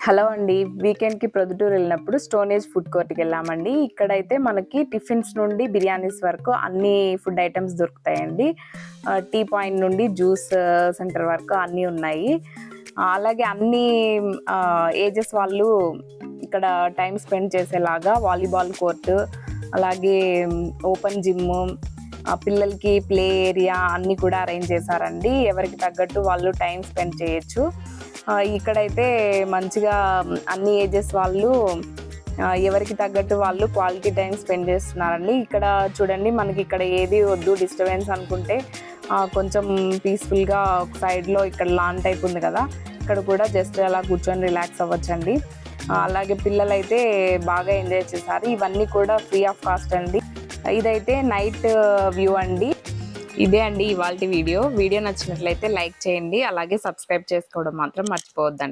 Hello అండి. వీకెండ్‌కి ప్రొద్దుటూరు వెళ్ళినప్పుడు stone age food కోర్ట్‌కి వెళ్ళామండి. ఇక్కడైతే మనకి టిఫిన్స్ నుండి బిర్యానీస్ వరకు అన్ని ఫుడ్ ఐటమ్స్ దొరుకుతాయండి. టీ పాయింట్ నుండి జ్యూస్ సెంటర్ వరకు అన్నీ ఉన్నాయి. అలాగే అన్ని ఏజెస్ వాళ్ళు ఇక్కడ టైం స్పెండ్ చేసేలాగా వాలీబాల్ కోర్టు, అలాగే ఓపెన్ జిమ్, పిల్లలకి ప్లే ఏరియా అన్నీ కూడా అరేంజ్ చేశారండి. ఎవరికి తగ్గట్టు వాళ్ళు టైం స్పెండ్ చేయొచ్చు. ఇక్కడైతే మంచిగా అన్ని ఏజెస్ వాళ్ళు ఎవరికి తగ్గట్టు వాళ్ళు క్వాలిటీ టైం స్పెండ్ చేస్తున్నారండి. ఇక్కడ చూడండి, మనకి ఇక్కడ ఏది వద్దు డిస్టర్బెన్స్ అనుకుంటే కొంచెం పీస్ఫుల్గా ఒక సైడ్లో ఇక్కడ లాన్ టైప్ ఉంది కదా, ఇక్కడ కూడా జస్ట్ అలా కూర్చొని రిలాక్స్ అవ్వచ్చండి. అలాగే పిల్లలైతే బాగా ఎంజాయ్ చేశారు. ఇవన్నీ కూడా ఫ్రీ ఆఫ్ కాస్ట్ అండి. ఇదైతే నైట్ వ్యూ అండి. ఇదే అండి ఇవాల్టి వీడియో నచ్చినట్లయితే లైక్ చేయండి, అలాగే సబ్స్క్రైబ్ చేసుకోవడం మాత్రం మర్చిపోవద్దండి.